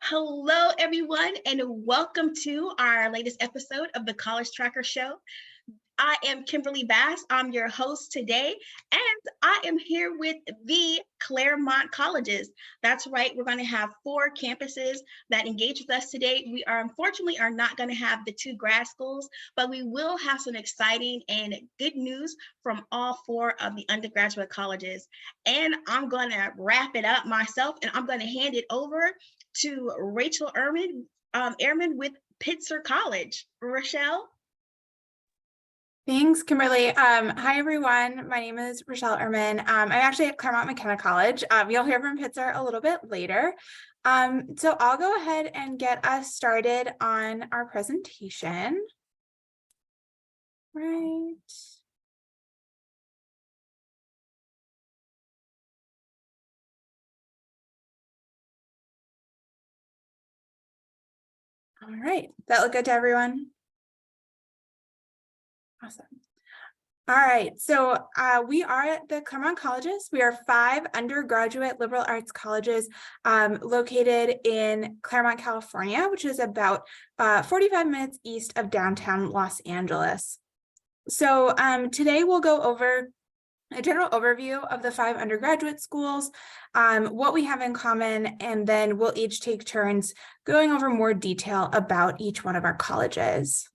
Hello, everyone, and welcome to our latest episode of the College Tracker Show. I am Kimberly Bass. I'm your host today, and I am here with the Claremont Colleges. That's right. We're going to have 4 campuses that engage with us today. We are unfortunately not going to have the 2 grad schools, but we will have some exciting and good news from all 4 of the undergraduate colleges. And I'm going to wrap it up myself, and I'm going to hand it over to Rachel Ehrman with Pitzer College. Rochelle? Thanks, Kimberly. Hi, everyone. My name is Rochelle Ehrman. I'm actually at Claremont McKenna College. You'll hear from Pitzer a little bit later. So I'll go ahead and get us started on our presentation. Right. All right. That look good to everyone? Awesome. All right, so we are at the Claremont Colleges. We are 5 undergraduate liberal arts colleges located in Claremont, California, which is about 45 minutes east of downtown Los Angeles. So today we'll go over a general overview of the 5 undergraduate schools, what we have in common, and then we'll each take turns going over more detail about each one of our colleges.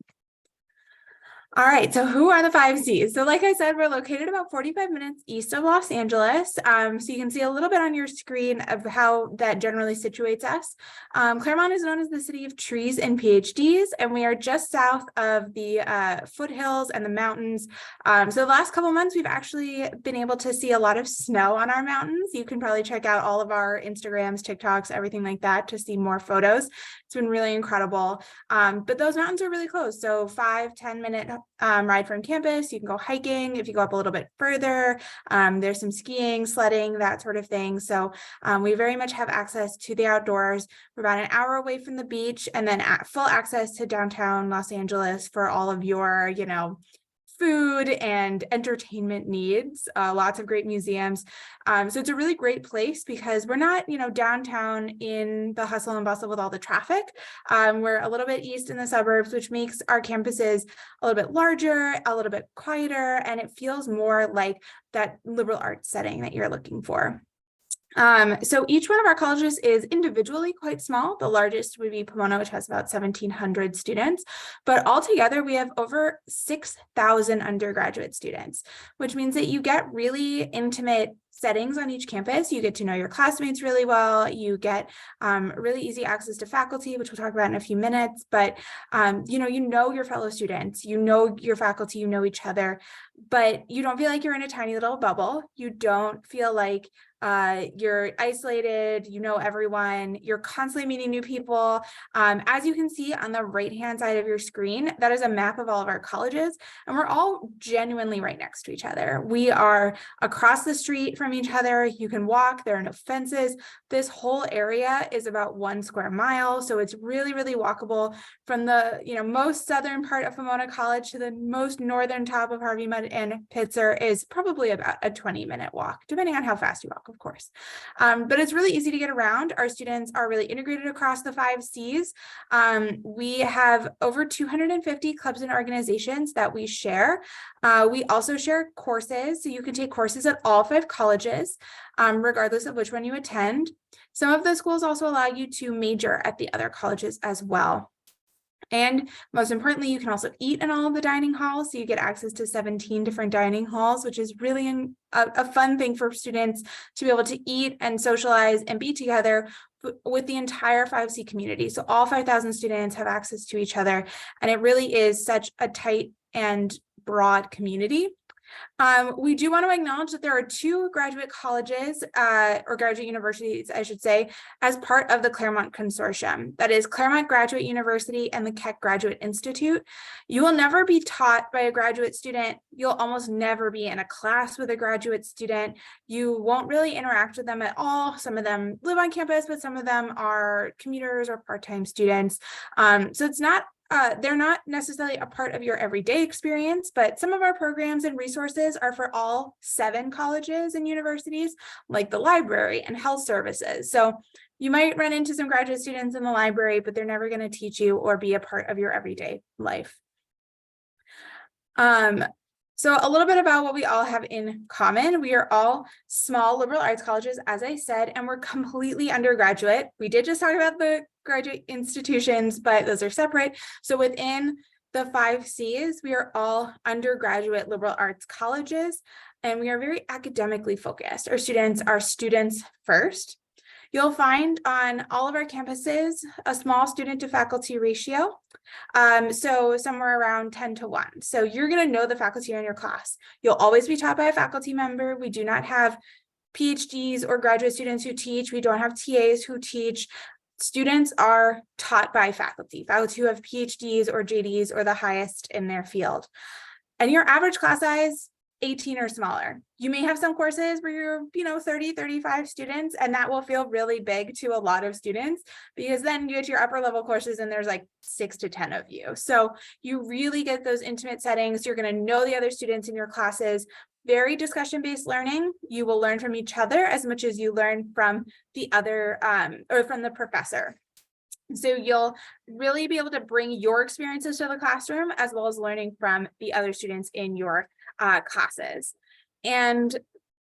All right, so who are the 5 Cs? So like I said, we're located about 45 minutes east of Los Angeles. So you can see a little bit on your screen of how that generally situates us. Claremont is known as the city of trees and PhDs, and we are just south of the foothills and the mountains. So the last couple months, we've actually been able to see a lot of snow on our mountains. You can probably check out all of our Instagrams, TikToks, everything like that to see more photos. It's been really incredible. But those mountains are really close. So 5-10 minute ride from campus. You can go hiking. If you go up a little bit further, there's some skiing, sledding, that sort of thing. So we very much have access to the outdoors. We're about an hour away from the beach, and then full access to downtown Los Angeles for all of your, food and entertainment needs, lots of great museums. So it's a really great place because we're not, downtown in the hustle and bustle with all the traffic. We're a little bit east in the suburbs, which makes our campuses a little bit larger, a little bit quieter, and it feels more like that liberal arts setting that you're looking for. So each one of our colleges is individually quite small. The largest would be Pomona, which has about 1,700 students, but altogether we have over 6,000 undergraduate students, which means that you get really intimate settings on each campus. You get to know your classmates really well. You get really easy access to faculty, which we'll talk about in a few minutes, but you know your fellow students, you know your faculty, you know each other, but you don't feel like you're in a tiny little bubble. You don't feel like you're isolated, you know everyone, you're constantly meeting new people. As you can see on the right-hand side of your screen, that is a map of all of our colleges, and we're all genuinely right next to each other. We are across the street from each other. You can walk, there are no fences. This whole area is about 1 square mile, so it's really, really walkable from the most southern part of Pomona College to the most northern top of Harvey Mudd and Pitzer is probably about a 20-minute walk, depending on how fast you walk, of course. But it's really easy to get around. Our students are really integrated across the 5 Cs. We have over 250 clubs and organizations that we share. We also share courses, so you can take courses at all 5 colleges, regardless of which one you attend. Some of the schools also allow you to major at the other colleges as well. And most importantly, you can also eat in all of the dining halls. So you get access to 17 different dining halls, which is really a fun thing for students to be able to eat and socialize and be together with the entire 5C community. So all 5,000 students have access to each other. And it really is such a tight and broad community. We do want to acknowledge that there are 2 graduate colleges, or graduate universities, I should say, as part of the Claremont Consortium. That is Claremont Graduate University and the Keck Graduate Institute. You will never be taught by a graduate student. You'll almost never be in a class with a graduate student. You won't really interact with them at all. Some of them live on campus, but some of them are commuters or part-time students. So it's not they're not necessarily a part of your everyday experience, but some of our programs and resources are for all 7 colleges and universities, like the library and health services. So You might run into some graduate students in the library, but they're never going to teach you or be a part of your everyday life. So a little bit about what we all have in common. We are all small liberal arts colleges, as I said, and we're completely undergraduate. We did just talk about the graduate institutions, but those are separate. So within the 5 C's, we are all undergraduate liberal arts colleges, and we are very academically focused. Our students are students first. You'll find on all of our campuses a small student to faculty ratio. So somewhere around 10 to 1. So you're going to know the faculty in your class. You'll always be taught by a faculty member. We do not have PhDs or graduate students who teach. We don't have TAs who teach. Students are taught by faculty who have PhDs or JDs or the highest in their field. And your average class size, 18 or smaller. You may have some courses where you're, 30, 35 students, and that will feel really big to a lot of students, because then you get to your upper level courses and there's like 6 to 10 of you. So you really get those intimate settings. You're going to know the other students in your classes. Very discussion-based learning. You will learn from each other as much as you learn from the other or from the professor. So you'll really be able to bring your experiences to the classroom as well as learning from the other students in your classes. And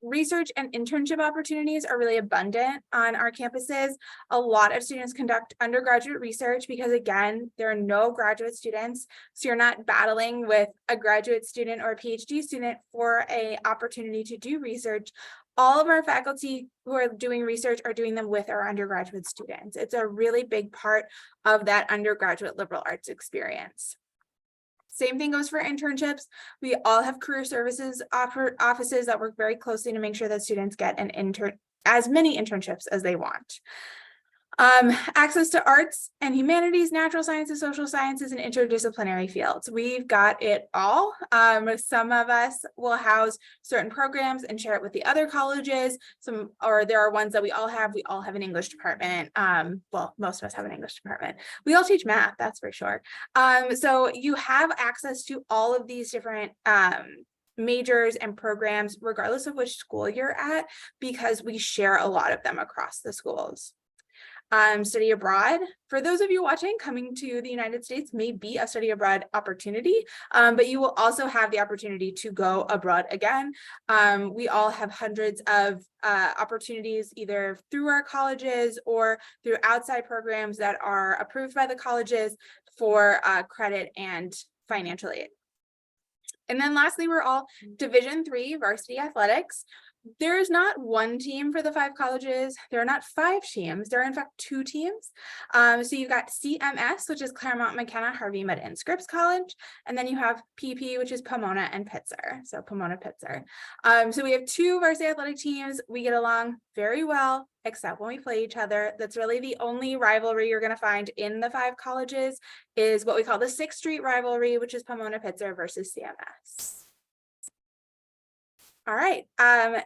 research and internship opportunities are really abundant on our campuses. A lot of students conduct undergraduate research because, again, there are no graduate students. So you're not battling with a graduate student or a PhD student for an opportunity to do research. All of our faculty who are doing research are doing them with our undergraduate students. It's a really big part of that undergraduate liberal arts experience. Same thing goes for internships. We all have career services offices that work very closely to make sure that students get as many internships as they want. Access to arts and humanities, natural sciences, social sciences, and interdisciplinary fields. We've got it all. Some of us will house certain programs and share it with the other colleges. Or there are ones that we all have. We all have an English department. Well, most of us have an English department. We all teach math, that's for sure. So you have access to all of these different majors and programs, regardless of which school you're at, because we share a lot of them across the schools. Study abroad. For those of you watching, coming to the United States may be a study abroad opportunity, but you will also have the opportunity to go abroad again. We all have hundreds of opportunities either through our colleges or through outside programs that are approved by the colleges for credit and financial aid. And then lastly, we're all Division III varsity athletics. There is not one team for the 5 colleges. There are not 5 teams. There are in fact 2 teams. So you've got CMS, which is Claremont McKenna Harvey Mudd and Scripps College. And then you have PP, which is Pomona and Pitzer. So Pomona Pitzer. So we have 2 varsity athletic teams. We get along very well, except when we play each other. That's really the only rivalry you're going to find in the 5 colleges is what we call the 6th Street rivalry, which is Pomona Pitzer versus CMS. All right,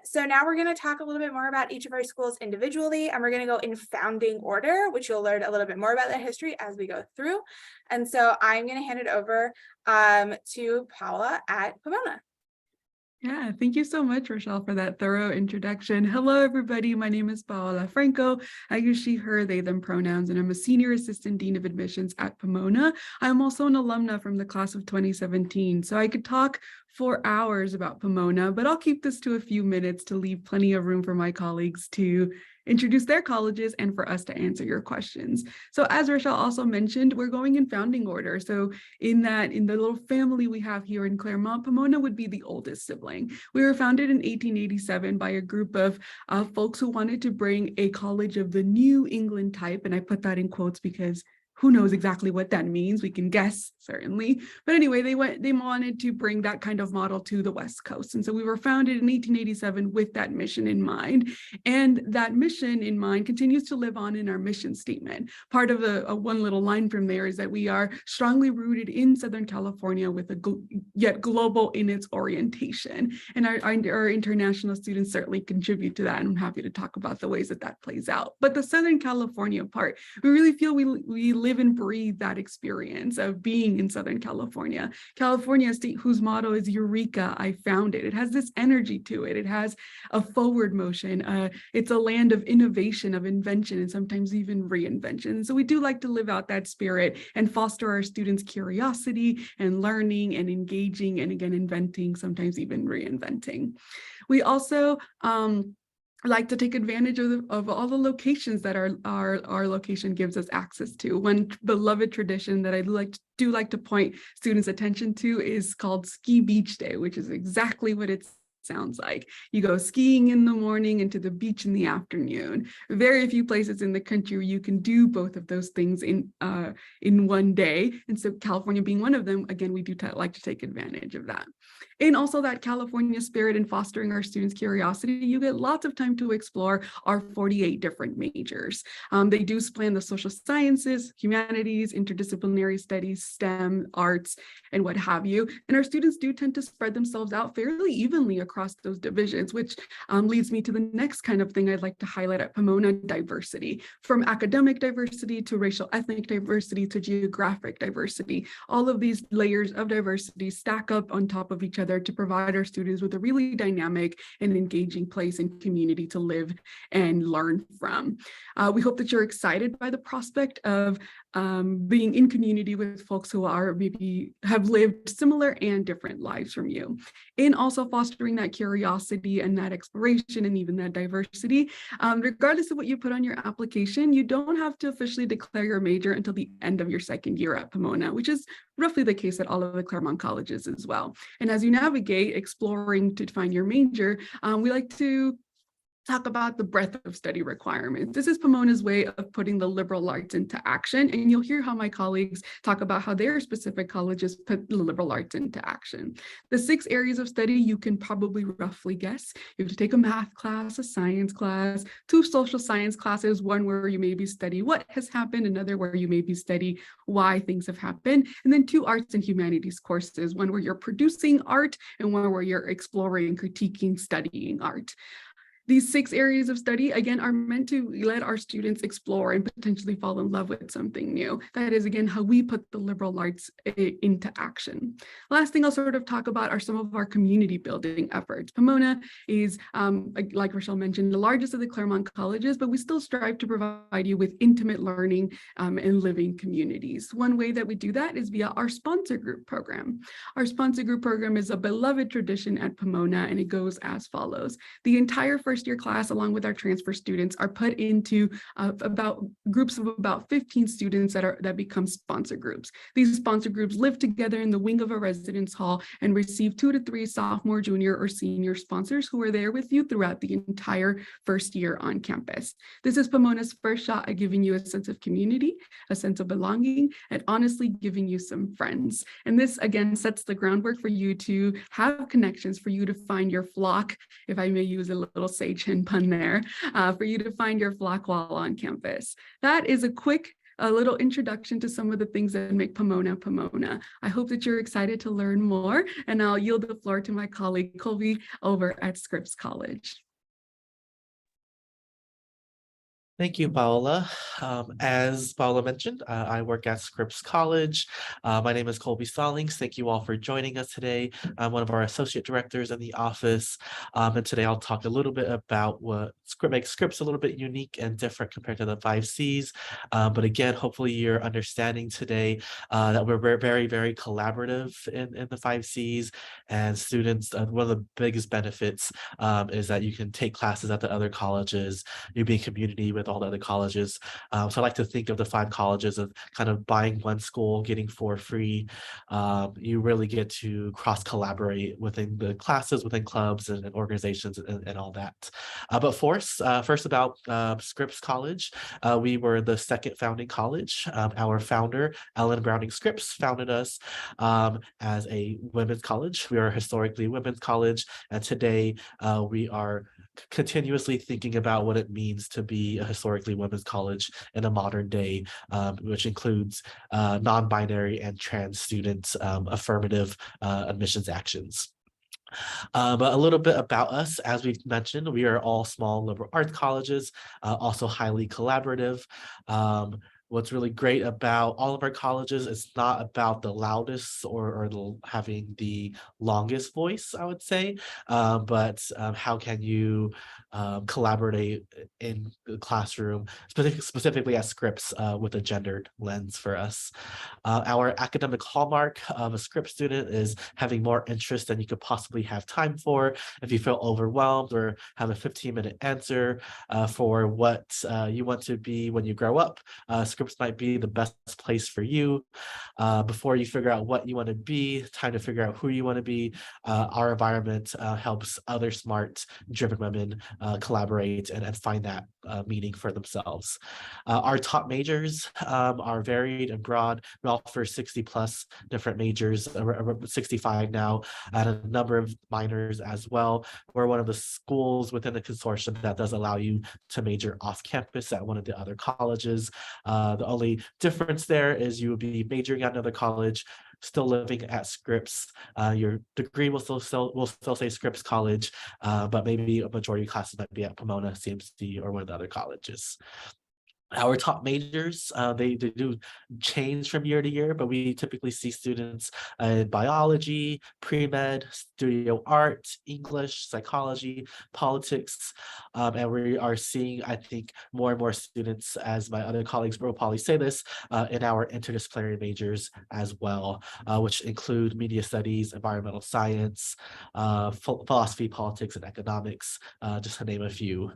so now we're going to talk a little bit more about each of our schools individually, and we're going to go in founding order, which you'll learn a little bit more about that history as we go through. And so I'm going to hand it over to Paula at Pomona. Yeah, thank you so much, Rochelle, for that thorough introduction. Hello, everybody. My name is Paola Franco. I use she, her, they, them pronouns, and I'm a senior assistant dean of admissions at Pomona. I'm also an alumna from the class of 2017, so I could talk for hours about Pomona, but I'll keep this to a few minutes to leave plenty of room for my colleagues to introduce their colleges and for us to answer your questions. So as Rochelle also mentioned, we're going in founding order. So in the little family we have here in Claremont, Pomona would be the oldest sibling. We were founded in 1887 by a group of folks who wanted to bring a college of the New England type, and I put that in quotes because who knows exactly what that means? We can guess, certainly. But anyway, they wanted to bring that kind of model to the West Coast. And so we were founded in 1887 with that mission in mind. And that mission in mind continues to live on in our mission statement. Part of a one little line from there is that we are strongly rooted in Southern California with yet global in its orientation. And our international students certainly contribute to that. And I'm happy to talk about the ways that plays out. But the Southern California part, we really feel we live and breathe that experience of being in Southern California. California, a state whose motto is Eureka, I found it. It has this energy to it. It has a forward motion. It's a land of innovation, of invention, and sometimes even reinvention. So we do like to live out that spirit and foster our students' curiosity and learning and engaging and, again, inventing, sometimes even reinventing. We also like to take advantage of all the locations that our location gives us access to. One beloved tradition that I do like to point students' attention to is called Ski Beach Day, which is exactly what it sounds like. You go skiing in the morning and to the beach in the afternoon. Very few places in the country where you can do both of those things in one day. And so California being one of them, again, we do like to take advantage of that. And also that California spirit in fostering our students' curiosity, you get lots of time to explore our 48 different majors. They do span the social sciences, humanities, interdisciplinary studies, STEM, arts, and what have you. And our students do tend to spread themselves out fairly evenly across those divisions, which leads me to the next kind of thing I'd like to highlight at Pomona: diversity. From academic diversity to racial ethnic diversity to geographic diversity. All of these layers of diversity stack up on top of each other to provide our students with a really dynamic and engaging place and community to live and learn from. We hope that you're excited by the prospect of being in community with folks who maybe have lived similar and different lives from you. And also fostering that curiosity and that exploration and even that diversity. Regardless of what you put on your application, you don't have to officially declare your major until the end of your second year at Pomona, which is roughly the case at all of the Claremont colleges as well. And as you navigate exploring to find your major, we like to talk about the breadth of study requirements. This is Pomona's way of putting the liberal arts into action, and you'll hear how my colleagues talk about how their specific colleges put the liberal arts into action. The 6 areas of study you can probably roughly guess. You have to take a math class, a science class, 2 social science classes, one where you maybe study what has happened, another where you maybe study why things have happened, and then 2 arts and humanities courses, one where you're producing art and one where you're exploring, critiquing, studying art. These 6 areas of study, again, are meant to let our students explore and potentially fall in love with something new. That is, again, how we put the liberal arts into action. Last thing I'll sort of talk about are some of our community building efforts. Pomona is, like Rochelle mentioned, the largest of the Claremont colleges, but we still strive to provide you with intimate learning and living communities. One way that we do that is via our sponsor group program. Our sponsor group program is a beloved tradition at Pomona, and it goes as follows. The entire first year class, along with our transfer students, are put into groups of about 15 students that become sponsor groups. These sponsor groups live together in the wing of a residence hall and receive 2 to 3 sophomore, junior, or senior sponsors who are there with you throughout the entire first year on campus. This is Pomona's first shot at giving you a sense of community, a sense of belonging, and honestly giving you some friends. And this, again, sets the groundwork for you to have connections, for you to find your flock, if I may use a little chin pun there, for you to find your flock while on campus. That is a little introduction to some of the things that make Pomona Pomona. I hope that you're excited to learn more, and I'll yield the floor to my colleague Colby over at Scripps College. Thank you, Paola. As Paola mentioned, I work at Scripps College. My name is Colby Stallings. Thank you all for joining us today. I'm one of our associate directors in the office. And today I'll talk a little bit about what makes Scripps a little bit unique and different compared to the 5 Cs. But again, hopefully you're understanding today that we're very, very collaborative in the 5 Cs. And students, one of the biggest benefits is that you can take classes at the other colleges, you be in community with all the other colleges. So I like to think of the 5 colleges of kind of buying one school, getting 4 free. You really get to cross-collaborate within the classes, within clubs and organizations and all that. But first about Scripps College. We were the 2nd founding college. Our founder, Ellen Browning Scripps, founded us as a women's college. We are a historically women's college, and today we are continuously thinking about what it means to be a historically women's college in a modern day, which includes non-binary and trans students' affirmative admissions actions. But a little bit about us. As we've mentioned, we are all small liberal arts colleges, also highly collaborative. What's really great about all of our colleges is not about the loudest or having the longest voice, I would say, but how can you collaborate in the classroom, specifically at Scripps with a gendered lens for us. Our academic hallmark of a Scripps student is having more interest than you could possibly have time for. If you feel overwhelmed or have a 15-minute answer for what you want to be when you grow up, Scripps might be the best place for you. Before you figure out what you want to be, time to figure out who you want to be. Our environment helps other smart, driven women collaborate and find that meaning for themselves. Our top majors are varied and broad. We offer 60 plus different majors, 65 now, and a number of minors as well. We're one of the schools within the consortium that does allow you to major off campus at one of the other colleges. The only difference there is you would be majoring at another college, still living at Scripps. Your degree will still say Scripps College, but maybe a majority of classes might be at Pomona, CMC, or one of the other colleges. Our top majors, they do change from year to year, but we typically see students in biology, pre-med, studio art, English, psychology, politics, and we are seeing, I think, more and more students, as my other colleagues will probably say this, in our interdisciplinary majors as well, which include media studies, environmental science, philosophy, politics, and economics, just to name a few.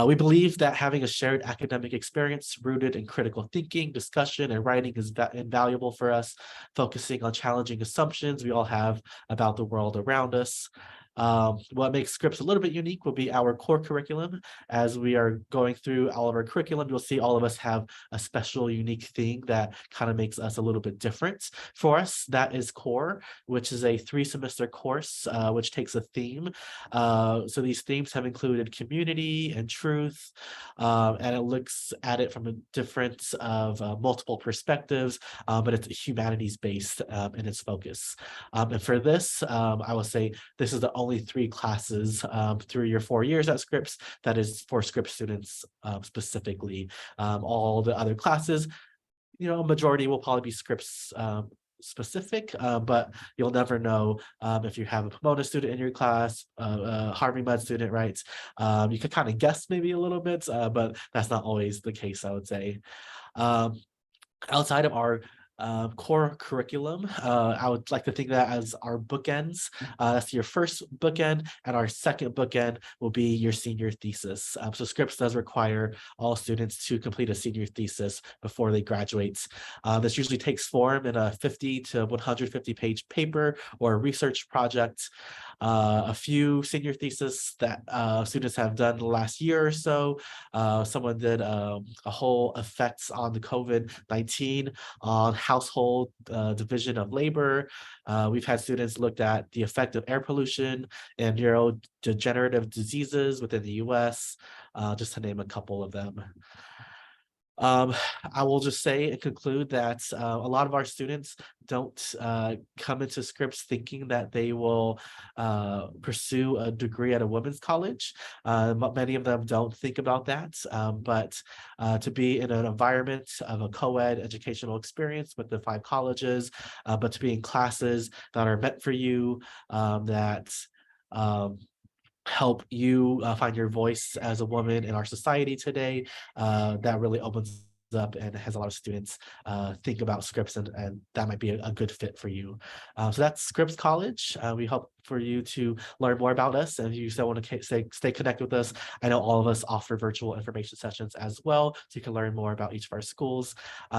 We believe that having a shared academic experience rooted in critical thinking, discussion, and writing is invaluable for us, focusing on challenging assumptions we all have about the world around us. What makes Scripps a little bit unique will be our core curriculum. As we are going through all of our curriculum, you'll see all of us have a special, unique thing that kind of makes us a little bit different. For us, that is core, which is a 3-semester course, which takes a theme. So these themes have included community and truth, and it looks at it from a different of multiple perspectives, but it's humanities based in its focus. And for this, I will say this is the only 3 classes through your 4 years at Scripps that is for Scripps students specifically. All the other classes, a majority will probably be Scripps specific, but you'll never know if you have a Pomona student in your class, Harvey Mudd student, right? You could kind of guess maybe a little bit, but that's not always the case, I would say. Outside of our core curriculum, I would like to think that as our bookends. That's your first bookend, and our second bookend will be your senior thesis. So Scripps does require all students to complete a senior thesis before they graduate. This usually takes form in a 50 to 150 page paper or a research project. A few senior theses that students have done the last year or so. Someone did a whole effects on the COVID-19 on household division of labor. We've had students looked at the effect of air pollution and neurodegenerative diseases within the US, just to name a couple of them. I will just say and conclude that a lot of our students don't come into Scripps thinking that they will pursue a degree at a women's college. Many of them don't think about that, but to be in an environment of a co-ed educational experience with the 5 colleges, but to be in classes that are meant for you, that help you find your voice as a woman in our society today, that really opens up and has a lot of students think about Scripps, and that might be a good fit for you. So that's Scripps College. We hope for you to learn more about us, and if you still want to stay connected with us, I know all of us offer virtual information sessions as well, so you can learn more about each of our schools.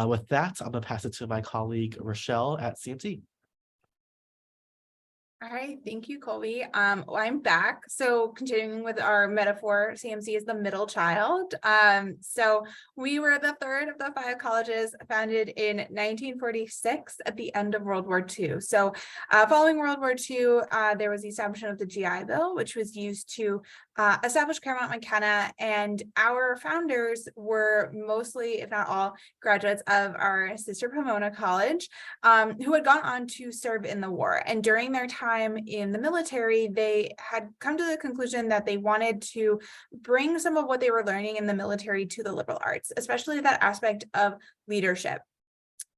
With that, I'm going to pass it to my colleague Rochelle at CMC. All right, thank you, Colby. I'm back. So continuing with our metaphor, CMC is the middle child. So we were the 3rd of the 5 colleges founded in 1946 at the end of World War II. So following World War II, there was the establishment of the GI Bill, which was used to establish Claremont McKenna, and our founders were mostly, if not all, graduates of our sister Pomona College, who had gone on to serve in the war. And during their time time in the military, they had come to the conclusion that they wanted to bring some of what they were learning in the military to the liberal arts, especially that aspect of leadership.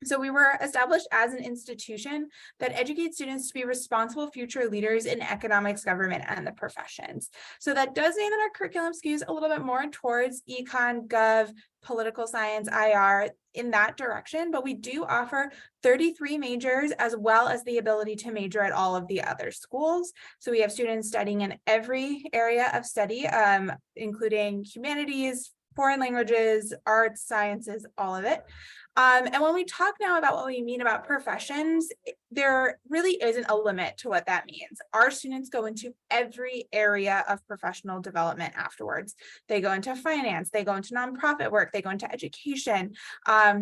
So we were established as an institution that educates students to be responsible future leaders in economics, government, and the professions. So that does mean that our curriculum skews a little bit more towards econ, gov, political science, IR, in that direction, but we do offer 33 majors as well as the ability to major at all of the other schools. So we have students studying in every area of study, including humanities, foreign languages, arts, sciences, all of it. And when we talk now about what we mean about professions, there really isn't a limit to what that means. Our students go into every area of professional development afterwards. They go into finance, they go into nonprofit work, they go into education,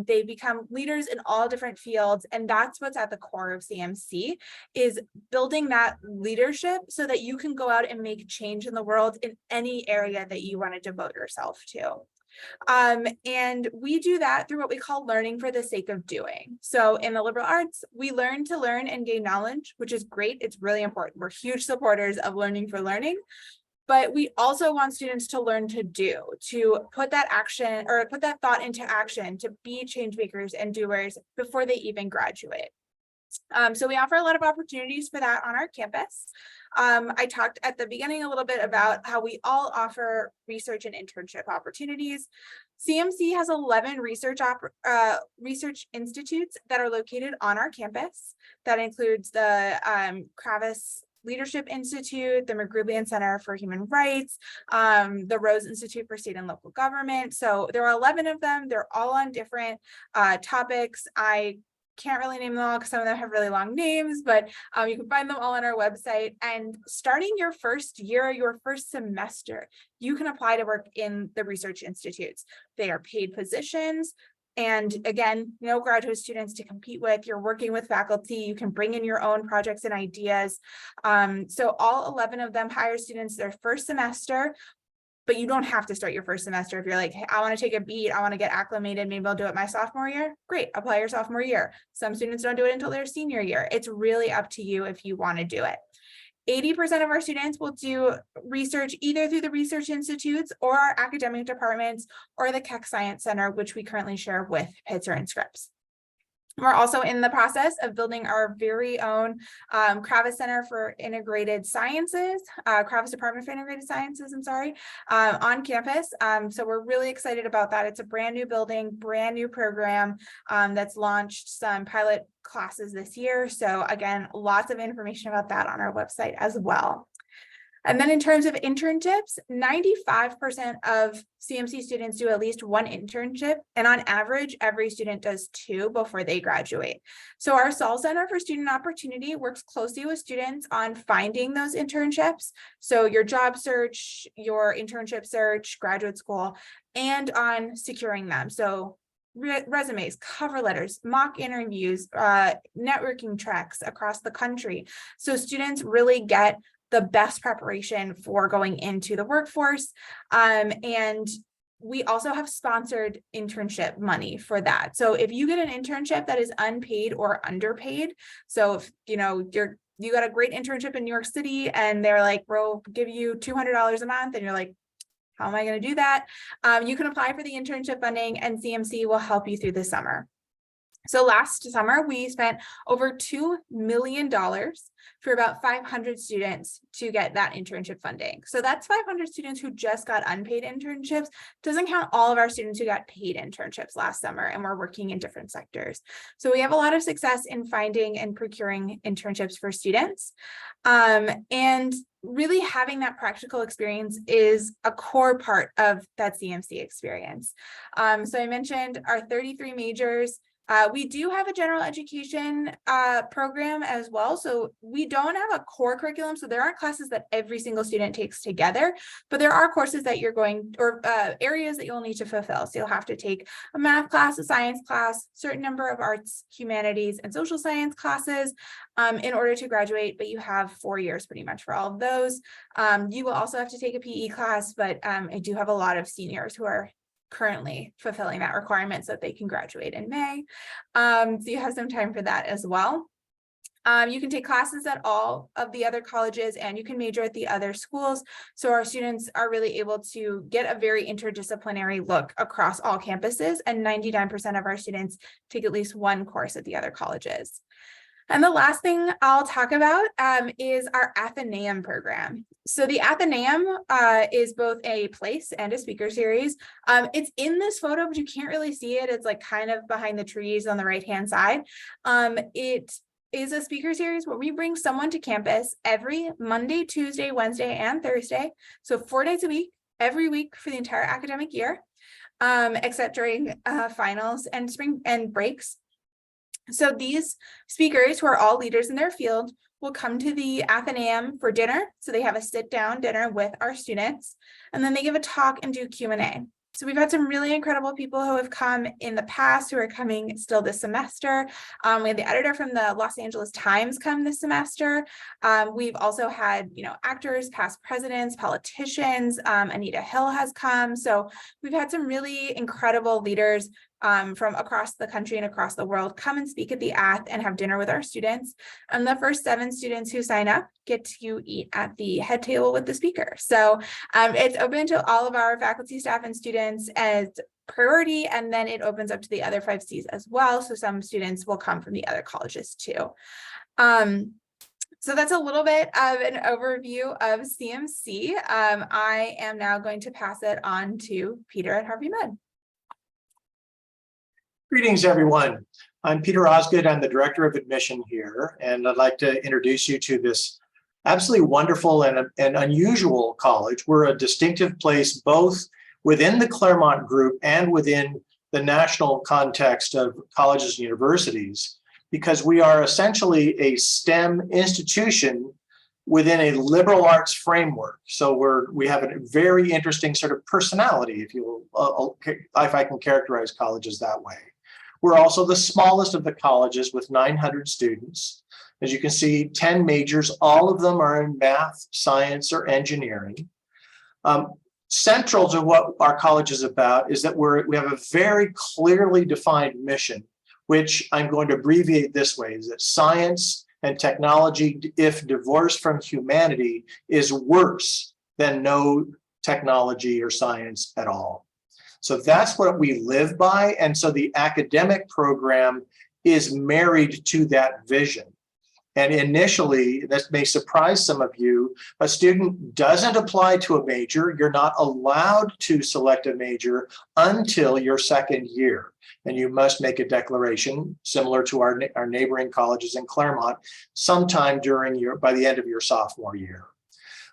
they become leaders in all different fields. And that's what's at the core of CMC, is building that leadership so that you can go out and make change in the world in any area that you want to devote yourself to. And we do that through what we call learning for the sake of doing. So in the liberal arts, we learn to learn and gain knowledge, which is great. It's really important. We're huge supporters of learning for learning, but we also want students to learn to do, to put that action or put that thought into action, to be change makers and doers before they even graduate. So we offer a lot of opportunities for that on our campus. I talked at the beginning a little bit about how we all offer research and internship opportunities. CMC has 11 research institutes that are located on our campus. That includes the Kravis Leadership Institute, the McGrublian Center for Human Rights, the Rose Institute for State and Local Government. So there are 11 of them. They're all on different topics. I can't really name them all because some of them have really long names, but you can find them all on our website. And starting your first year, your first semester, you can apply to work in the research institutes. They are paid positions. And again, no graduate students to compete with. You're working with faculty. You can bring in your own projects and ideas. So all 11 of them hire students their first semester. But you don't have to start your first semester. If you're like, hey, I want to take a beat, I want to get acclimated, maybe I'll do it my sophomore year. Great, apply your sophomore year. Some students don't do it until their senior year. It's really up to you if you want to do it. 80% of our students will do research either through the research institutes or our academic departments or the Keck Science Center, which we currently share with Pitzer and Scripps. We're also in the process of building our very own Kravis Center for Integrated Sciences, Kravis Department for Integrated Sciences, I'm sorry, on campus. So we're really excited about that. It's a brand new building, brand new program that's launched some pilot classes this year. So again, lots of information about that on our website as well. And then in terms of internships, 95% of CMC students do at least one internship. And on average, every student does 2 before they graduate. So our Saul Center for Student Opportunity works closely with students on finding those internships. So your job search, your internship search, graduate school, and on securing them. So resumes, cover letters, mock interviews, networking tracks across the country. So students really get the best preparation for going into the workforce. And we also have sponsored internship money for that. So if you get an internship that is unpaid or underpaid, so if you got a great internship in New York City and they're like, we'll give you $200 a month, and you're like, how am I going to do that? You can apply for the internship funding and CMC will help you through the summer. So last summer, we spent over $2 million for about 500 students to get that internship funding. So that's 500 students who just got unpaid internships. Doesn't count all of our students who got paid internships last summer and we're working in different sectors. So we have a lot of success in finding and procuring internships for students. And really having that practical experience is a core part of that CMC experience. So I mentioned our 33 majors. We do have a general education program as well. So we don't have a core curriculum. So there aren't classes that every single student takes together, but there are courses that you're going, or areas that you'll need to fulfill. So you'll have to take a math class, a science class, certain number of arts, humanities, and social science classes in order to graduate, but you have 4 years pretty much for all of those. You will also have to take a PE class, but I do have a lot of seniors who are currently fulfilling that requirement so that they can graduate in May. So you have some time for that as well. You can take classes at all of the other colleges and you can major at the other schools. So our students are really able to get a very interdisciplinary look across all campuses, and 99% of our students take at least one course at the other colleges. And the last thing I'll talk about is our Athenaeum program. So the Athenaeum is both a place and a speaker series. It's in this photo, but you can't really see it. It's like kind of behind the trees on the right-hand side. It is a speaker series where we bring someone to campus every Monday, Tuesday, Wednesday, and Thursday. So 4 days a week, every week for the entire academic year, except during finals and spring and breaks. So these speakers, who are all leaders in their field, will come to the Athenaeum for dinner. So they have a sit-down dinner with our students, and then they give a talk and do Q&A. So we've had some really incredible people who have come in the past, who are coming still this semester. We had the editor from the Los Angeles Times come this semester. We've also had, actors, past presidents, politicians. Anita Hill has come. So we've had some really incredible leaders from across the country and across the world come and speak at the Ath and have dinner with our students. And the first 7 students who sign up get to eat at the head table with the speaker. So it's open to all of our faculty, staff, and students as priority, and then it opens up to the other 5 Cs as well. So some students will come from the other colleges too. So that's a little bit of an overview of CMC. I am now going to pass it on to Peter at Harvey Med. Greetings, everyone. I'm Peter Osgood. I'm the Director of Admission here, and I'd like to introduce you to this absolutely wonderful and unusual college. We're a distinctive place both within the Claremont group and within the national context of colleges and universities, because we are essentially a STEM institution within a liberal arts framework. So we have a very interesting sort of personality, if I can characterize colleges that way. We're also the smallest of the colleges with 900 students. As you can see, 10 majors, all of them are in math, science, or engineering. Central to what our college is about is that we have a very clearly defined mission, which I'm going to abbreviate this way, is that science and technology, if divorced from humanity, is worse than no technology or science at all. So that's what we live by. And so the academic program is married to that vision. And initially, this may surprise some of you, a student doesn't apply to a major. You're not allowed to select a major until your second year. And you must make a declaration similar to our neighboring colleges in Claremont sometime by the end of your sophomore year.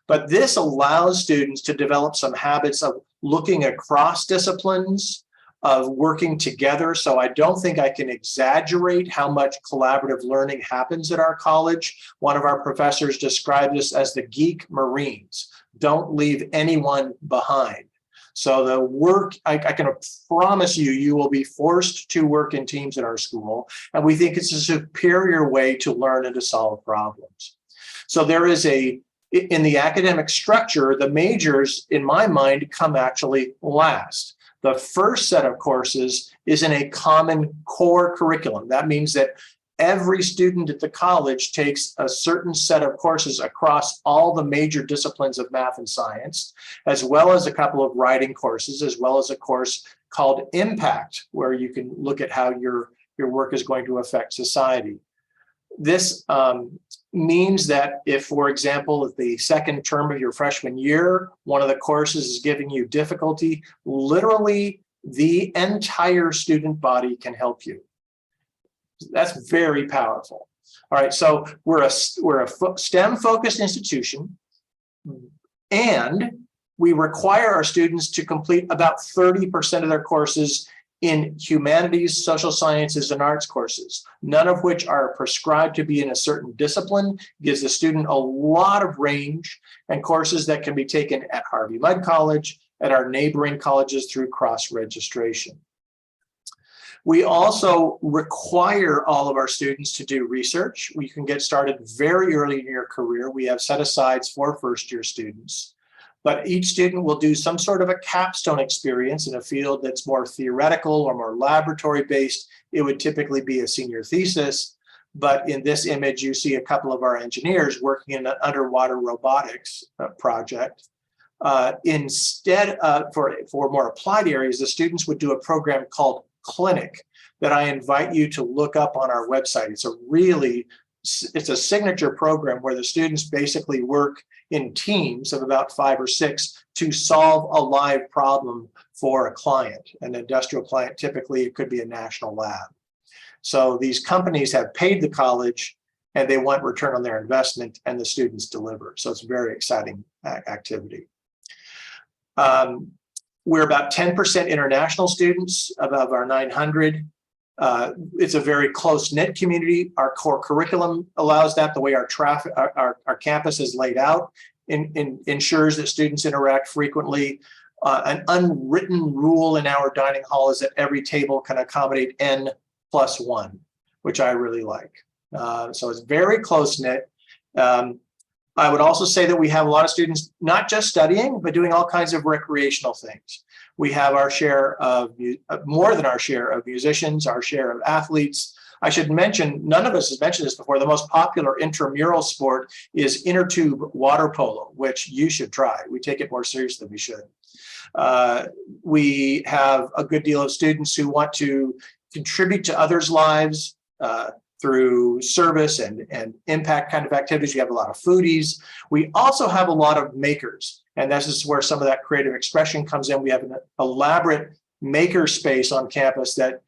But this allows students to develop some habits of looking across disciplines, of working together. So I don't think I can exaggerate how much collaborative learning happens at our college. One of our professors described this as the geek Marines. Don't leave anyone behind. So the work, I can promise you, you will be forced to work in teams at our school. And we think it's a superior way to learn and to solve problems. So there is in the academic structure, the majors, in my mind, come actually last. The first set of courses is in a common core curriculum. That means that every student at the college takes a certain set of courses across all the major disciplines of math and science, as well as a couple of writing courses, as well as a course called Impact, where you can look at how your work is going to affect society. This means that if, for example, at the second term of your freshman year, one of the courses is giving you difficulty, literally the entire student body can help you. That's very powerful. All right, so we're a STEM-focused institution, and we require our students to complete about 30% of their courses in humanities, social sciences, and arts courses, none of which are prescribed to be in a certain discipline. Gives the student a lot of range, and courses that can be taken at Harvey Mudd College, at our neighboring colleges through cross-registration. We also require all of our students to do research. We can get started very early in your career. We have set-asides for first-year students. But each student will do some sort of a capstone experience in a field that's more theoretical or more laboratory-based. It would typically be a senior thesis. But in this image, you see a couple of our engineers working in an underwater robotics project. Instead, for more applied areas, the students would do a program called Clinic that I invite you to look up on our website. It's a signature program where the students basically work in teams of about 5 or 6 to solve a live problem for a client, an industrial client. Typically, it could be a national lab. So these companies have paid the college and they want return on their investment, and the students deliver. So it's a very exciting activity. We're about 10% international students of our 900. It's a very close-knit community. Our core curriculum allows that. The way our campus is laid out ensures that students interact frequently. An unwritten rule in our dining hall is that every table can accommodate N+1, which I really like. So it's very close-knit. I would also say that we have a lot of students not just studying, but doing all kinds of recreational things. We have our share of, more than our share of musicians, our share of athletes. I should mention, none of us has mentioned this before, the most popular intramural sport is inner tube water polo, which you should try. We take it more seriously than we should. We have a good deal of students who want to contribute to others' lives through service and impact kind of activities. We have a lot of foodies. We also have a lot of makers, and this is where some of that creative expression comes in. We have an elaborate maker space on campus that,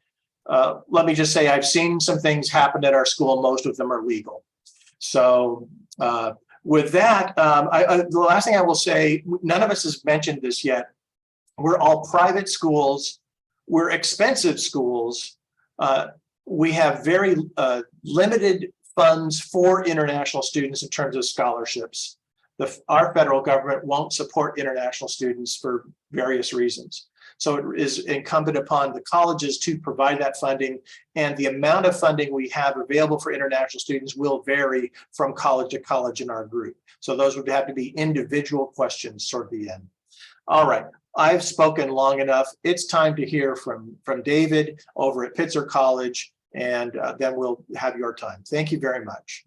let me just say, I've seen some things happen at our school. Most of them are legal. So with that, the last thing I will say, none of us has mentioned this yet. We're all private schools. We're expensive schools. We have very limited funds for international students in terms of scholarships. Our federal government won't support international students for various reasons. So it is incumbent upon the colleges to provide that funding, and the amount of funding we have available for international students will vary from college to college in our group. So those would have to be individual questions toward the end. All right. I've spoken long enough. It's time to hear from David over at Pitzer College, and then we'll have your time. Thank you very much.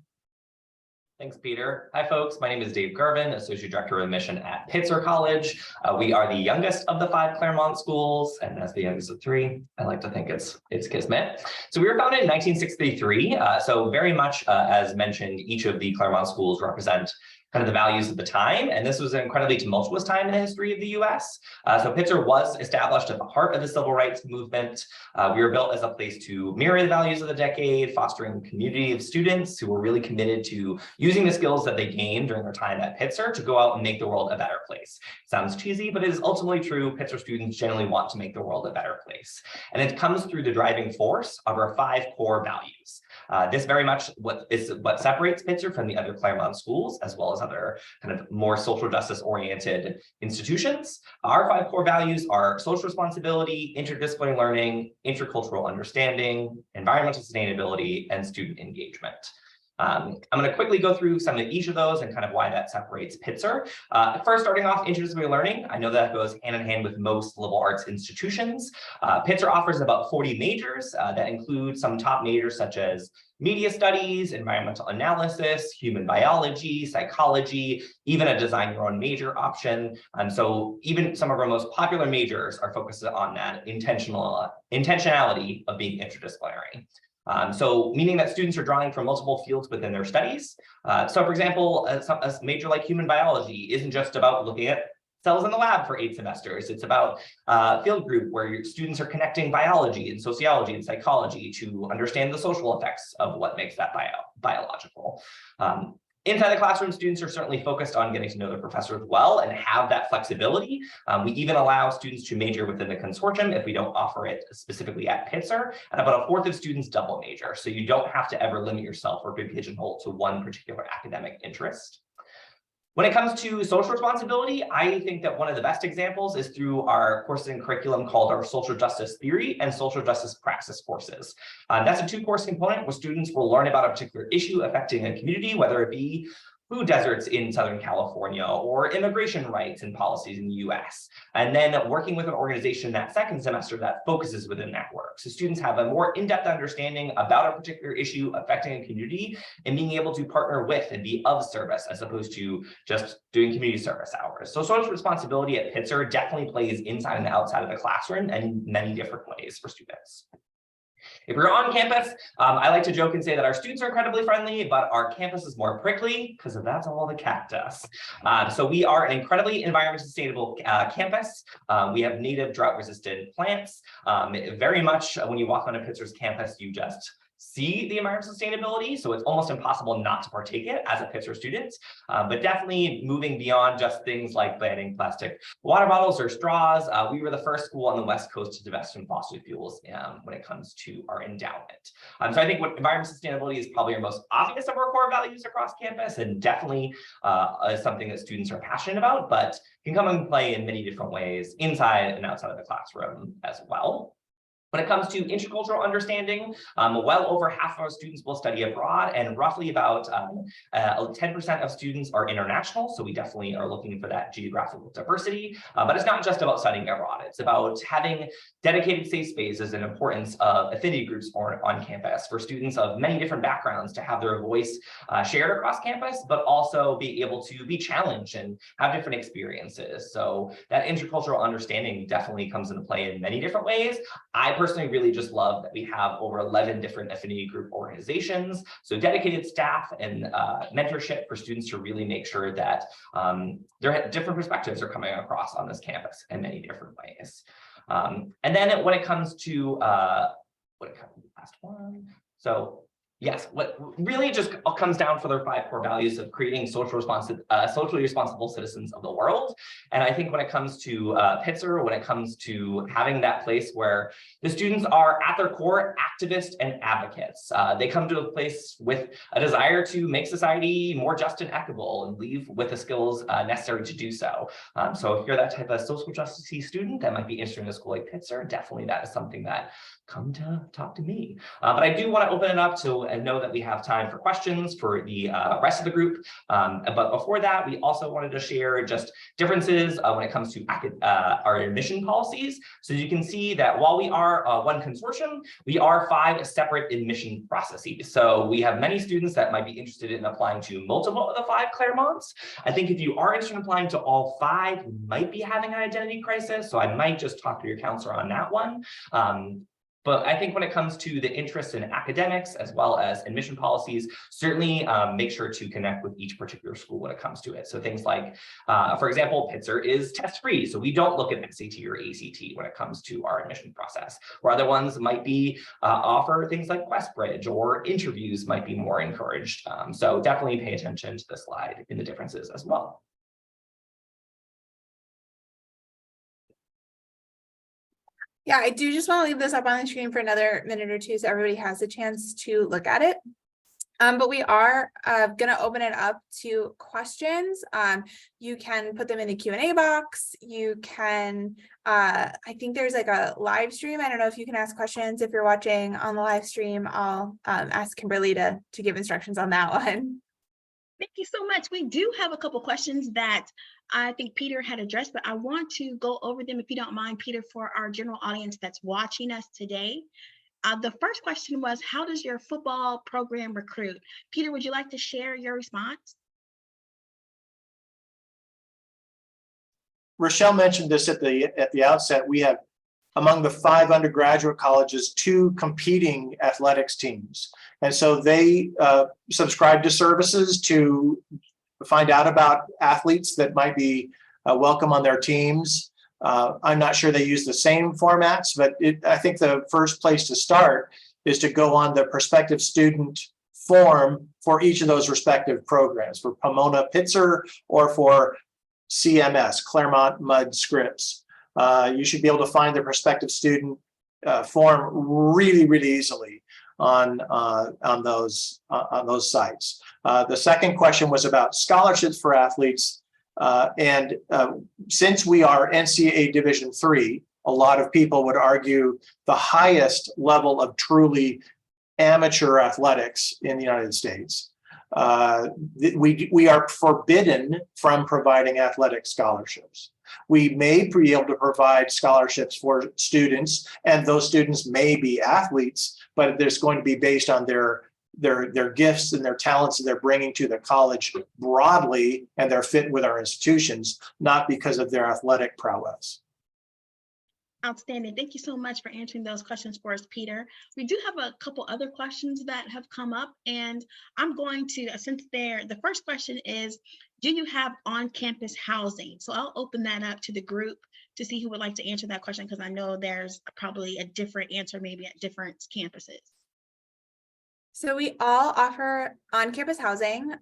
Thanks, Peter. Hi, folks. My name is Dave Garvin, Associate Director of Admission at Pitzer College. We are the youngest of the 5 Claremont schools, and as the youngest of 3, I like to think it's Kismet. So we were founded in 1963. So very much, as mentioned, each of the Claremont schools represent kind of the values of the time. And this was an incredibly tumultuous time in the history of the US. So Pitzer was established at the heart of the civil rights movement. We were built as a place to mirror the values of the decade, fostering a community of students who were really committed to using the skills that they gained during their time at Pitzer to go out and make the world a better place. Sounds cheesy, but it is ultimately true. Pitzer students generally want to make the world a better place. And it comes through the driving force of our 5 core values. This very much what separates Pitzer from the other Claremont schools, as well as other kind of more social justice oriented institutions. Our 5 core values are social responsibility, interdisciplinary learning, intercultural understanding, environmental sustainability, and student engagement. I'm going to quickly go through some of each of those and kind of why that separates Pitzer. First, starting off interdisciplinary learning. I know that goes hand in hand with most liberal arts institutions. Pitzer offers about 40 majors that include some top majors such as media studies, environmental analysis, human biology, psychology, even a design your own major option. So even some of our most popular majors are focused on that intentionality of being interdisciplinary. So meaning that students are drawing from multiple fields within their studies. So for example, a major like human biology isn't just about looking at cells in the lab for 8 semesters. It's about a field group where your students are connecting biology and sociology and psychology to understand the social effects of what makes that biological. Inside the classroom, students are certainly focused on getting to know their professors well and have that flexibility. We even allow students to major within the consortium if we don't offer it specifically at Pitzer, and about 1/4 of students double major. So you don't have to ever limit yourself or be pigeonholed to one particular academic interest. When it comes to social responsibility, I think that one of the best examples is through our courses and curriculum called our social justice theory and social justice praxis courses. That's a 2-course component where students will learn about a particular issue affecting a community, whether it be food deserts in Southern California, or immigration rights and policies in the US. And then working with an organization that second semester that focuses within that work. So students have a more in-depth understanding about a particular issue affecting a community and being able to partner with and be of service as opposed to just doing community service hours. So social responsibility at Pitzer definitely plays inside and outside of the classroom and in many different ways for students. If you're on campus, I like to joke and say that our students are incredibly friendly, but our campus is more prickly because that's all the cactus. So we are an incredibly environmentally sustainable campus. We have native drought-resistant plants. Very much when you walk on a Pitzer's campus, you just see the environmental sustainability, so it's almost impossible not to partake it as a Pitzer student, but definitely moving beyond just things like banning plastic water bottles or straws. We were the first school on the West Coast to divest from fossil fuels when it comes to our endowment. So I think what environmental sustainability is probably our most obvious of our core values across campus, and definitely is something that students are passionate about, but can come and play in many different ways inside and outside of the classroom as well. When it comes to intercultural understanding, well over half of our students will study abroad, and roughly about 10% of students are international. So we definitely are looking for that geographical diversity. But it's not just about studying abroad. It's about having dedicated safe spaces and importance of affinity groups on campus for students of many different backgrounds to have their voice shared across campus, but also be able to be challenged and have different experiences. So that intercultural understanding definitely comes into play in many different ways. I personally really just love that we have over 11 different affinity group organizations, so dedicated staff and mentorship for students to really make sure that their different perspectives are coming across on this campus in many different ways. And then when it comes to last one, so yes, what really just comes down for their 5 core values of creating socially responsible citizens of the world. And I think when it comes to Pitzer, when it comes to having that place where the students are at their core activists and advocates, they come to a place with a desire to make society more just and equitable and leave with the skills necessary to do so. So if you're that type of social justice student that might be interested in a school like Pitzer, definitely that is something that come to talk to me. But I do want to open it up to and know that we have time for questions for the rest of the group. But before that, we also wanted to share just differences when it comes to our admission policies. So you can see that while we are one consortium, we are 5 separate admission processes. So we have many students that might be interested in applying to multiple of the 5 Claremonts. I think if you are interested in applying to all 5, you might be having an identity crisis. So I might just talk to your counselor on that one. But I think when it comes to the interest in academics as well as admission policies, certainly make sure to connect with each particular school when it comes to it. So things like, for example, Pitzer is test-free. So we don't look at SAT or ACT when it comes to our admission process, where other ones might be offer things like QuestBridge, or interviews might be more encouraged. So definitely pay attention to the slide in the differences as well. Yeah, I do just want to leave this up on the screen for another minute or two so everybody has a chance to look at it. But we are going to open it up to questions. You can put them in the Q&A box. You can, I think there's like a live stream. I don't know if you can ask questions if you're watching on the live stream. I'll ask Kimberly to give instructions on that one. Thank you so much. We do have a couple questions that I think Peter had addressed, but I want to go over them if you don't mind, Peter, for our general audience that's watching us today. The first question was, how does your football program recruit? Peter, would you like to share your response? Rochelle mentioned this at the outset. We have, among the 5 undergraduate colleges, 2 competing athletics teams. And so they subscribe to services to find out about athletes that might be welcome on their teams. I'm not sure they use the same formats, but I think the first place to start is to go on the prospective student form for each of those respective programs, for Pomona Pitzer or for CMS, Claremont Mudd Scripps. You should be able to find the prospective student form really, really easily on those sites. The second question was about scholarships for athletes. And since we are NCAA Division III, a lot of people would argue the highest level of truly amateur athletics in the United States. We are forbidden from providing athletic scholarships. We may be able to provide scholarships for students, and those students may be athletes, but there's going to be based on their gifts and their talents that they're bringing to the college broadly, and their fit with our institutions, not because of their athletic prowess. Outstanding. Thank you so much for answering those questions for us, Peter. We do have a couple other questions that have come up, and I'm going to, since the first question is, do you have on-campus housing? So I'll open that up to the group to see who would like to answer that question, because I know there's probably a different answer maybe at different campuses. So we all offer on-campus housing,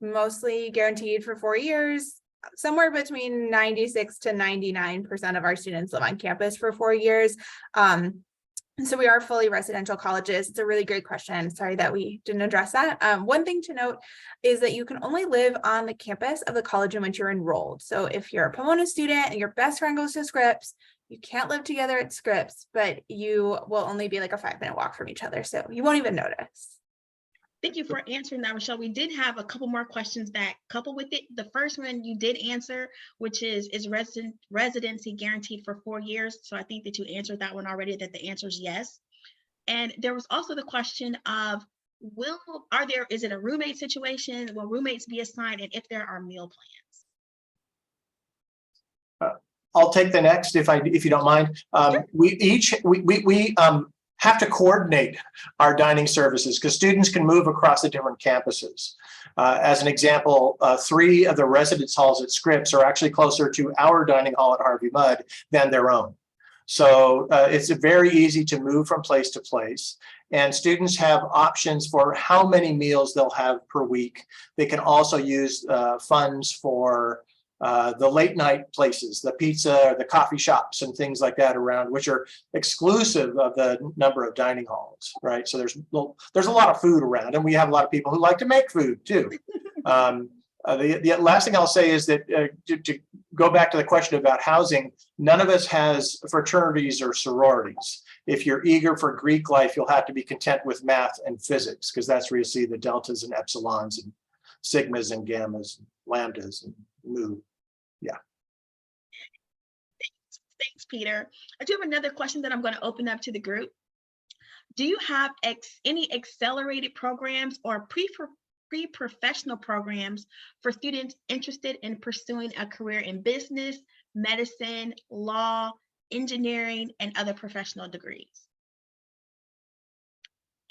mostly guaranteed for 4 years. Somewhere between 96 to 99% of our students live on campus for 4 years. So we are fully residential colleges. It's a really great question. Sorry that we didn't address that. One thing to note is that you can only live on the campus of the college in which you're enrolled. So if you're a Pomona student and your best friend goes to Scripps, you can't live together at Scripps, but you will only be like a 5-minute walk from each other. So you won't even notice. Thank you for answering that, Rochelle. We did have a couple more questions that couple with it. The first one you did answer, which is residency guaranteed for 4 years? So I think that you answered that one already, that the answer is yes. And there was also the question of, is it a roommate situation? Will roommates be assigned, and if there are meal plans? I'll take the next if you don't mind. Sure. We have to coordinate our dining services because students can move across the different campuses. As an example, 3 of the residence halls at Scripps are actually closer to our dining hall at Harvey Mudd than their own. So it's very easy to move from place to place. And students have options for how many meals they'll have per week. They can also use funds for the late night places, the pizza, the coffee shops and things like that around, which are exclusive of the number of dining halls, right? So there's a lot of food around, and we have a lot of people who like to make food too. The last thing I'll say is that to go back to the question about housing, none of us has fraternities or sororities. If you're eager for Greek life, you'll have to be content with math and physics, because that's where you see the deltas and epsilons and sigmas and gammas, and lambdas and mu. Yeah. Thanks, Peter. I do have another question that I'm going to open up to the group. Do you have any accelerated programs or pre-professional programs for students interested in pursuing a career in business, medicine, law, engineering, and other professional degrees?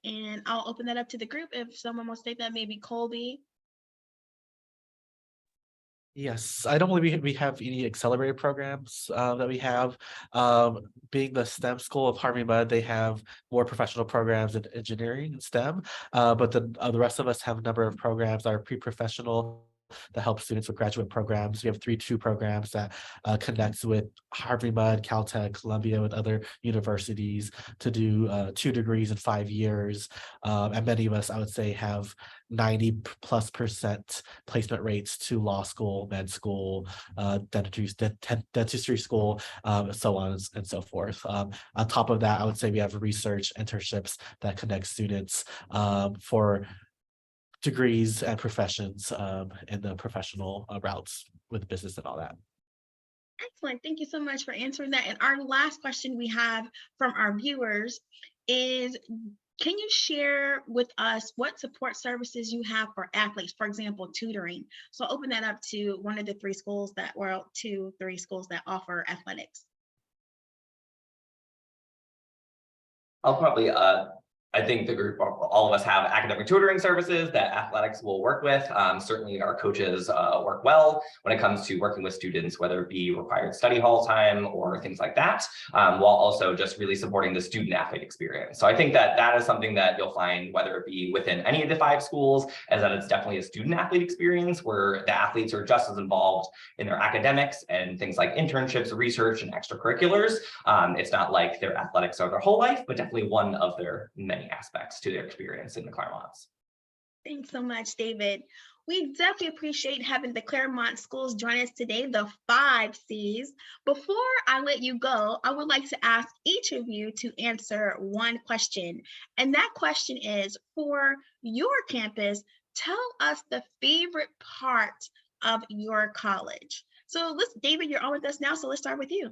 And I'll open that up to the group. If someone wants to take that, maybe Colby. Yes, I don't believe we have any accelerated programs that we have. Being the STEM school of Harvey Mudd, they have more professional programs in engineering and STEM, but the rest of us have a number of programs that are pre-professional that help students with graduate programs. We have 3-2 programs that connects with Harvey Mudd, Caltech, Columbia, and other universities to do 2 degrees in 5 years. And many of us, I would say, have 90+% placement rates to law school, med school, dentistry school, so on and so forth. On top of that, I would say we have research internships that connect students for degrees and professions in the professional routes with business and all that. Excellent. Thank you so much for answering that. And our last question we have from our viewers is, can you share with us what support services you have for athletes, for example, tutoring? So I'll open that up to one of the 3 schools that, well, 2-3 schools that offer athletics. I'll probably I think the group, all of us have academic tutoring services that athletics will work with. Certainly our coaches work well when it comes to working with students, whether it be required study hall time or things like that, while also just really supporting the student athlete experience. So I think that that is something that you'll find, whether it be within any of the 5 schools, is that it's definitely a student athlete experience where the athletes are just as involved in their academics and things like internships, research, and extracurriculars. It's not like their athletics are their whole life, but definitely one of their many aspects to their experience in the Claremonts. Thanks so much, David. We definitely appreciate having the Claremont schools join us today, the 5 C's. Before I let you go, I would like to ask each of you to answer one question. And that question is, for your campus, tell us the favorite part of your college. So David, you're on with us now, so let's start with you.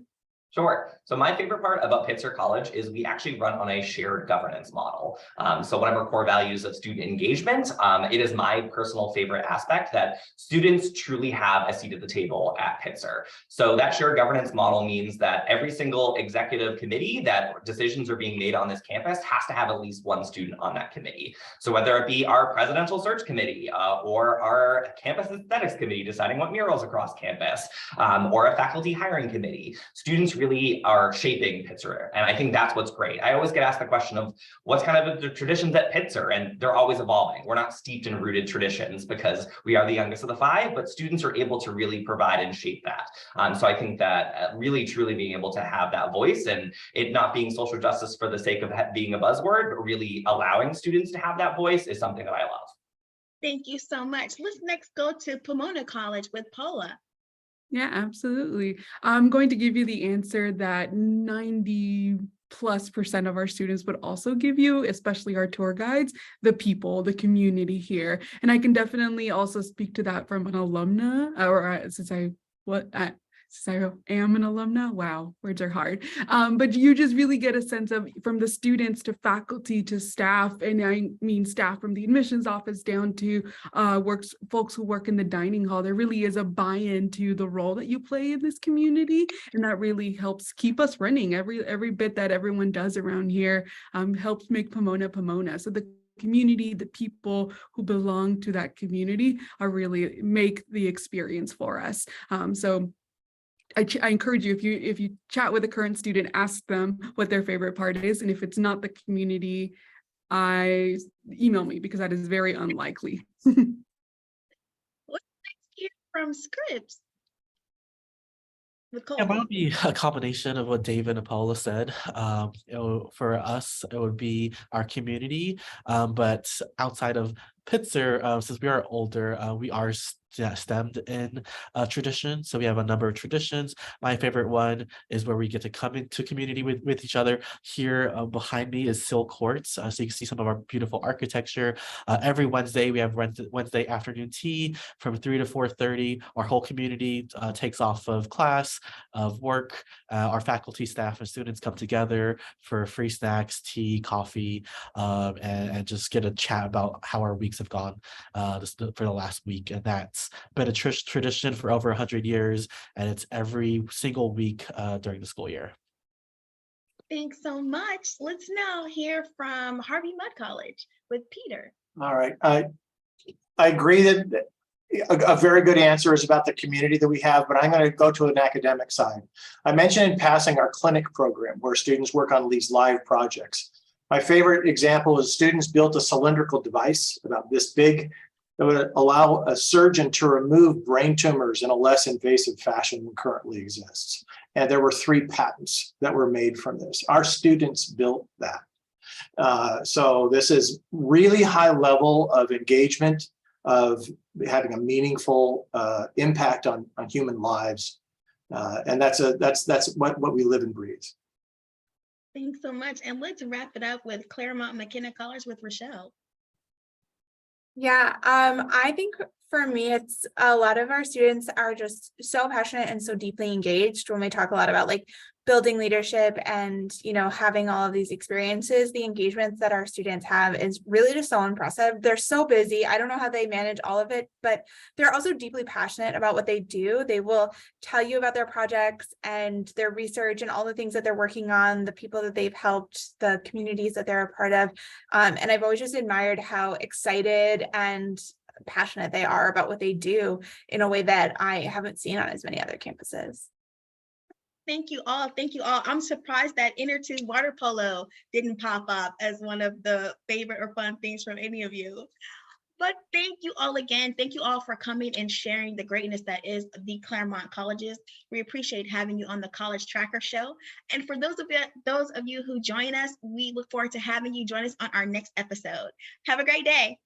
Sure. So my favorite part about Pitzer College is we actually run on a shared governance model. So one of our core values of student engagement, it is my personal favorite aspect that students truly have a seat at the table at Pitzer. So that shared governance model means that every single executive committee that decisions are being made on this campus has to have at least one student on that committee. So whether it be our presidential search committee or our campus aesthetics committee deciding what murals across campus, or a faculty hiring committee, students really are shaping Pitzer. And I think that's what's great. I always get asked the question of what's kind of the traditions at Pitzer, and they're always evolving. We're not steeped in rooted traditions because we are the youngest of the five, but students are able to really provide and shape that. So I think that really truly being able to have that voice and it not being social justice for the sake of being a buzzword, but really allowing students to have that voice is something that I love. Thank you so much. Let's next go to Pomona College with Paula. Yeah, absolutely. I'm going to give you the answer that 90+% of our students would also give you, especially our tour guides, the people, the community here. And I can definitely also speak to that from an alumna, or since I am an alumna. Wow, words are hard. But you just really get a sense of from the students to faculty to staff, and I mean staff from the admissions office down to folks who work in the dining hall. There really is a buy-in to the role that you play in this community, and that really helps keep us running. Every bit that everyone does around here helps make Pomona Pomona. So the community, the people who belong to that community are really make the experience for us. So I encourage you, if you chat with a current student, ask them what their favorite part is. And if it's not the community, email me because that is very unlikely. Let's next hear from Scripps. Yeah, mine would be a combination of what Dave and Paula said. For us, it would be our community, but outside of Pitzer, since we are older, we are stemmed in tradition. So we have a number of traditions. My favorite one is where we get to come into community with each other. Here behind me is Sill Courts. So you can see some of our beautiful architecture. Every Wednesday, we have Wednesday afternoon tea from 3 to 4:30. Our whole community takes off of class, of work. Our faculty, staff, and students come together for free snacks, tea, coffee, and just get a chat about how our weeks have gone for the last week. And that's been a tradition for over 100 years, and it's every single week during the school year. Thanks so much. Let's now hear from Harvey Mudd College with Peter. All right. I agree that a very good answer is about the community that we have, but I'm going to go to an academic side. I mentioned in passing our clinic program where students work on these live projects. My favorite example is students built a cylindrical device about this big that would allow a surgeon to remove brain tumors in a less invasive fashion than currently exists. And there were 3 patents that were made from this. Our students built that. So this is really high level of engagement, of having a meaningful impact on human lives. And that's what we live and breathe. Thanks so much. And let's wrap it up with Claremont McKenna College with Rochelle. Yeah, I think for me, it's a lot of our students are just so passionate and so deeply engaged when we talk a lot about like building leadership and, you know, having all of these experiences. The engagements that our students have is really just so impressive. They're so busy. I don't know how they manage all of it, but they're also deeply passionate about what they do. They will tell you about their projects and their research and all the things that they're working on, the people that they've helped, the communities that they're a part of. And I've always just admired how excited and passionate they are about what they do in a way that I haven't seen on as many other campuses. Thank you all. Thank you all. I'm surprised that inner tube water polo didn't pop up as one of the favorite or fun things from any of you. But thank you all again. Thank you all for coming and sharing the greatness that is the Claremont Colleges. We appreciate having you on the College Tracker Show. And for those of you who join us, we look forward to having you join us on our next episode. Have a great day.